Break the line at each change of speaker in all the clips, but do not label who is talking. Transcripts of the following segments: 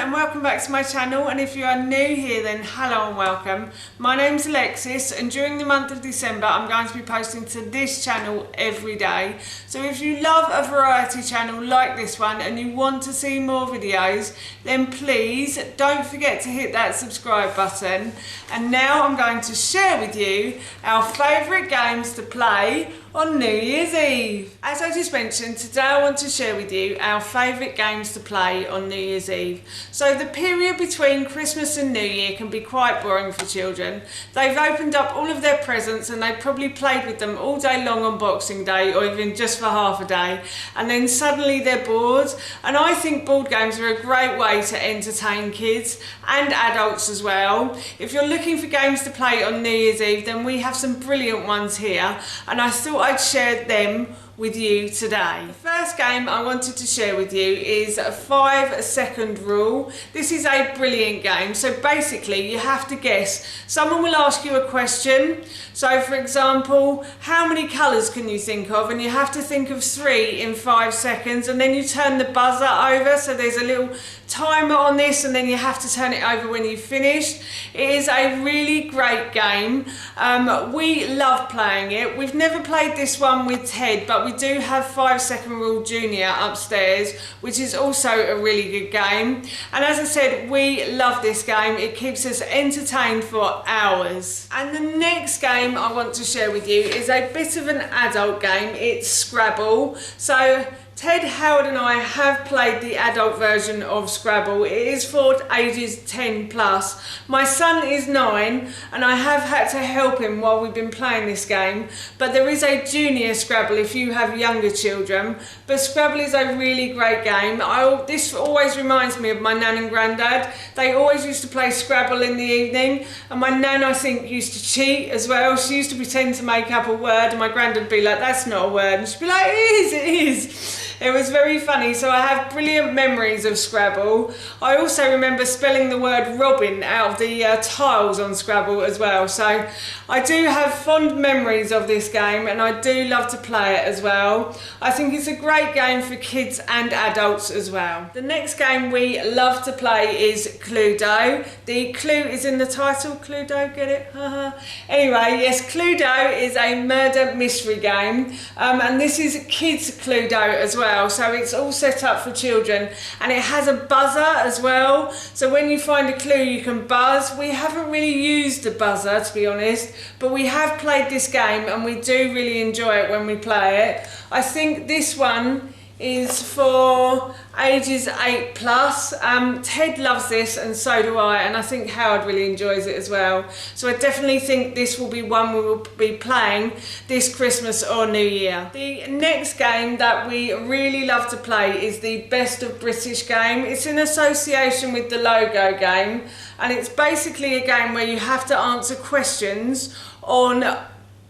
and welcome back to my channel, and if you are new here then hello and welcome. My name's Alexis, and during the month of December I'm going to be posting to this channel every day. So if you love a variety channel like this one and you want to see more videos, then please don't forget to hit that subscribe button. And now I'm going to share with you our favourite games to play on New Year's Eve. As I just mentioned, today I want to share with you our favourite games to play on New Year's Eve. So the period between Christmas and New Year can be quite boring for children. They've opened up all of their presents and they've probably played with them all day long on Boxing Day, or even just for half a day, and then suddenly they're bored. And I think board games are a great way to entertain kids and adults as well. If you're looking for games to play on New Year's Eve, then we have some brilliant ones here, and I thought I'd share them with you today. The first game I wanted to share with you is a 5-second rule. This is a brilliant game. So basically you have to guess. Someone will ask you a question. So for example, how many colours can you think of? And you have to think of 3 in 5 seconds, and then you turn the buzzer over. So there's a little timer on this, and then you have to turn it over when you've finished. It is a really great game. We love playing it. We've never played this one with Ted, but we do have 5-second rule junior upstairs, which is also a really good game. And as I said, we love this game. It keeps us entertained for hours. And the next game I want to share with you is a bit of an adult game. It's Scrabble. So Ted, Howard and I have played the adult version of Scrabble. It is for ages 10 plus. My son is 9 and I have had to help him while we've been playing this game. But there is a junior Scrabble if you have younger children. But Scrabble is a really great game. This always reminds me of my nan and granddad. They always used to play Scrabble in the evening. And my nan, I think, used to cheat as well. She used to pretend to make up a word, and my granddad would be like, "That's not a word." And she'd be like, it is. It was very funny. So I have brilliant memories of Scrabble. I also remember spelling the word Robin out of the tiles on Scrabble as well. So I do have fond memories of this game, and I do love to play it as well. I think it's a great game for kids and adults as well. The next game we love to play is Cluedo. The clue is in the title. Cluedo, get it? Anyway, yes, Cluedo is a murder mystery game, and this is kids Cluedo as well. So it's all set up for children, and it has a buzzer as well. So when you find a clue, you can buzz. We haven't really used the buzzer, to be honest, but we have played this game and we do really enjoy it when we play it. I think this one is for ages 8 plus. Ted loves this and so do I, and I think Howard really enjoys it as well. So I definitely think this will be one we will be playing this Christmas or New Year. The next game that we really love to play is the Best of British game. It's in association with the Logo game, and it's basically a game where you have to answer questions on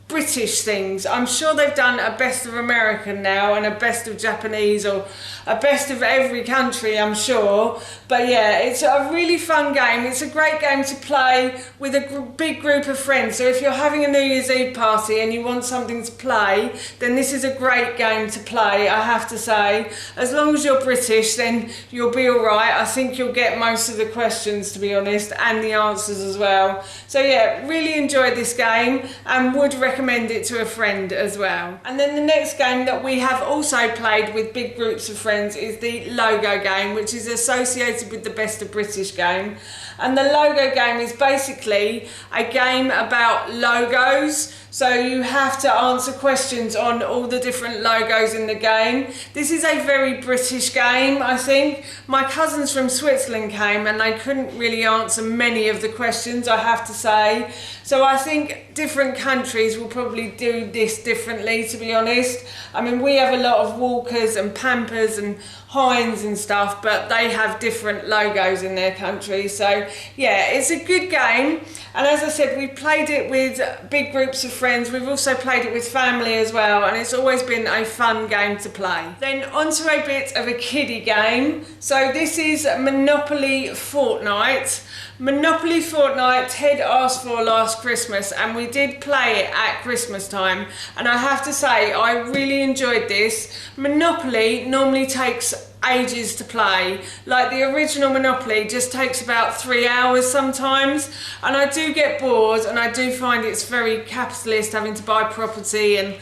British things. I'm sure they've done a best of American now and a best of Japanese, or a best of every country, I'm sure. But yeah, it's a really fun game. It's a great game to play with a big group of friends. So if you're having a New Year's Eve party and you want something to play, then this is a great game to play, I have to say. As long as you're British, then you'll be all right. I think you'll get most of the questions, to be honest, and the answers as well. So yeah, really enjoyed this game and would recommend it to a friend as well. And then the next game that we have also played with big groups of friends is the Logo game, which is associated with the Best of British game. And the Logo game is basically a game about logos. So you have to answer questions on all the different logos in the game. This is a very British game, I think. My cousins from Switzerland came and they couldn't really answer many of the questions, I have to say. So I think different countries will probably do this differently, to be honest. I mean, we have a lot of Walkers and Pampers and Heinz and stuff, but they have different logos in their country. So yeah, it's a good game. And as I said, we played it with big groups of friends. We've also played it with family as well, and it's always been a fun game to play. Then onto a bit of a kiddie game. So this is Monopoly Fortnite. Monopoly Fortnite Ted asked for last Christmas, and we did play it at Christmas time, and I have to say I really enjoyed this. Monopoly normally takes ages to play. Like the original Monopoly just takes about 3 hours sometimes, and I do get bored, and I do find it's very capitalist, having to buy property and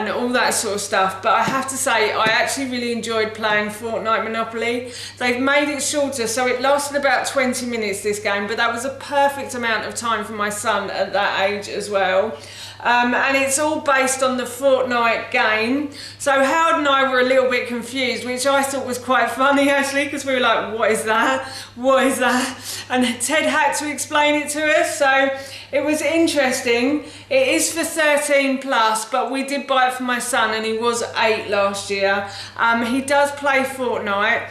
all that sort of stuff. But I have to say, I actually really enjoyed playing Fortnite Monopoly. They've made it shorter, so it lasted about 20 minutes, this game, but that was a perfect amount of time for my son at that age as well. And it's all based on the Fortnite game. So Howard and I were a little bit confused, which I thought was quite funny actually, because we were like, what is that? What is that? And Ted had to explain it to us, so it was interesting. It is for 13 plus, but we did buy it for my son, and he was 8 last year. He does play Fortnite.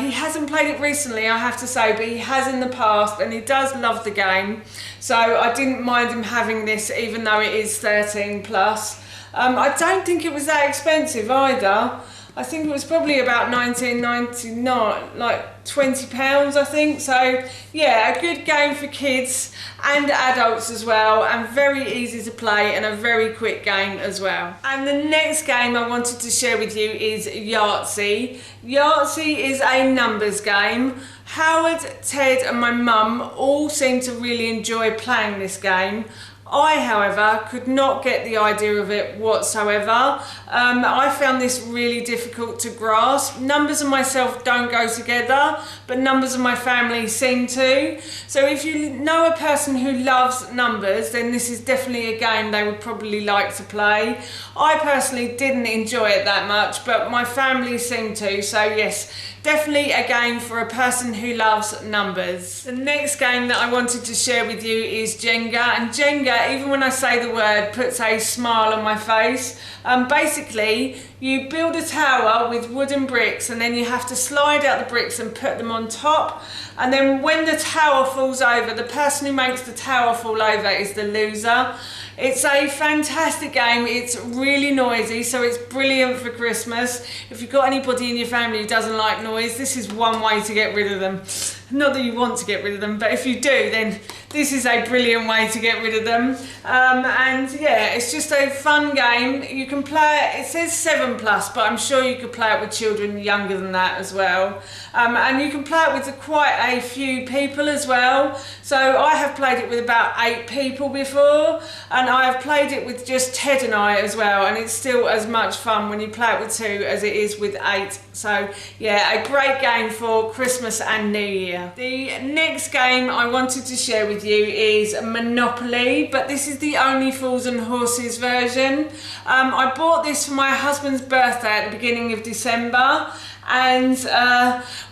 He hasn't played it recently, I have to say, but he has in the past, and he does love the game. So I didn't mind him having this, even though it is 13 plus. I don't think it was that expensive either. I think it was probably about $19.99, like £20 I think. So yeah, a good game for kids and adults as well, and very easy to play, and a very quick game as well. And the next game I wanted to share with you is Yahtzee. Yahtzee is a numbers game. Howard, Ted and my mum all seem to really enjoy playing this game. I, however, could not get the idea of it whatsoever. I found this really difficult to grasp. Numbers and myself don't go together, but numbers and my family seem to. So if you know a person who loves numbers, then this is definitely a game they would probably like to play. I personally didn't enjoy it that much, but my family seemed to, so yes, definitely a game for a person who loves numbers. The next game that I wanted to share with you is Jenga, and Jenga, even when I say the word, puts a smile on my face. Basically, you build a tower with wooden bricks, and then you have to slide out the bricks and put them on top, and then when the tower falls over, the person who makes the tower fall over is the loser. It's a fantastic game. It's really noisy, so it's brilliant for Christmas. If you've got anybody in your family who doesn't like noise, this is one way to get rid of them. Not that you want to get rid of them, but if you do, then this is a brilliant way to get rid of them. And yeah, it's just a fun game. You can play it, it says 7 plus, but I'm sure you could play it with children younger than that as well. And you can play it with quite a few people as well. So I have played it with about 8 people before, and I have played it with just Ted and I as well, and it's still as much fun when you play it with 2 as it is with 8. So yeah, a great game for Christmas and New Year. The next game I wanted to share with you is Monopoly, but this is the Only Fools and Horses version. I bought this for my husband's birthday at the beginning of December, and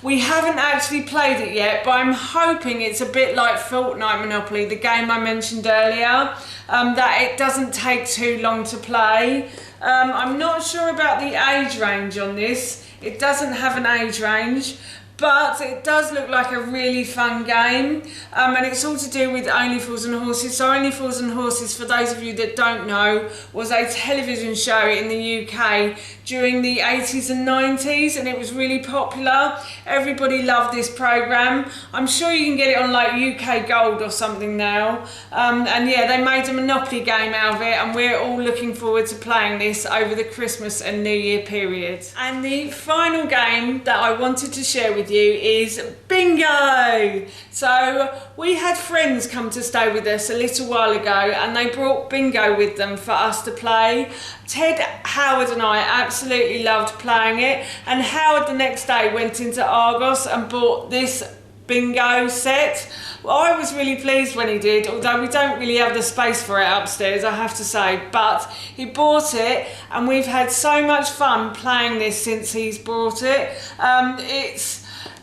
we haven't actually played it yet, but I'm hoping it's a bit like Fortnite Monopoly, the game I mentioned earlier, that it doesn't take too long to play. I'm not sure about the age range on this. It doesn't have an age range, but it does look like a really fun game, and it's all to do with Only Fools and Horses. So Only Fools and Horses, for those of you that don't know, was a television show in the UK during the 80s and 90s, and it was really popular. Everybody loved this programme. I'm sure you can get it on like UK Gold or something now. And yeah, they made a Monopoly game out of it, and we're all looking forward to playing this over the Christmas and New Year period. And the final game that I wanted to share with you is Bingo. So we had friends come to stay with us a little while ago, and they brought Bingo with them for us to play. Ted, Howard and I absolutely loved playing it, and Howard the next day went into Argos and bought this Bingo set. Well, I was really pleased when he did, although we don't really have the space for it upstairs, I have to say, but he bought it, and we've had so much fun playing this since he's bought it.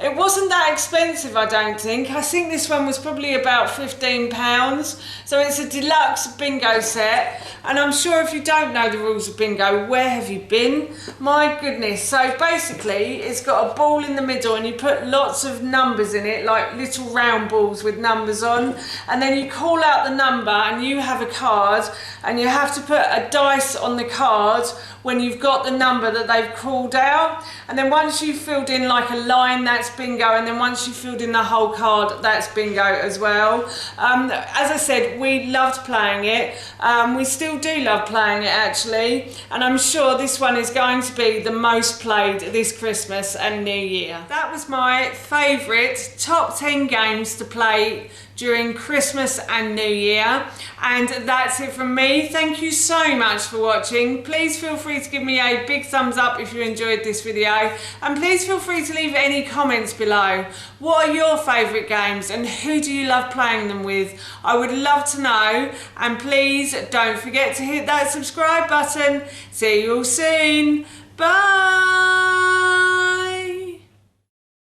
It wasn't that expensive, I don't think. I think this one was probably about £15. So it's a deluxe bingo set. And I'm sure if you don't know the rules of bingo, where have you been? My goodness. So basically, it's got a ball in the middle, and you put lots of numbers in it, like little round balls with numbers on. And then you call out the number, and you have a card, and you have to put a dice on the card when you've got the number that they've called out. And then once you've filled in like a line that that's bingo, and then once you filled in the whole card, that's bingo as well. As I said, we loved playing it. We still do love playing it actually, and I'm sure this one is going to be the most played this Christmas and New Year. That was my favourite top 10 games to play during Christmas and New Year, and that's it from me. Thank you so much for watching. Please feel free to give me a big thumbs up if you enjoyed this video, and please feel free to leave any comments below. What are your favourite games and who do you love playing them with? I would love to know, and please don't forget to hit that subscribe button. See you all soon. Bye.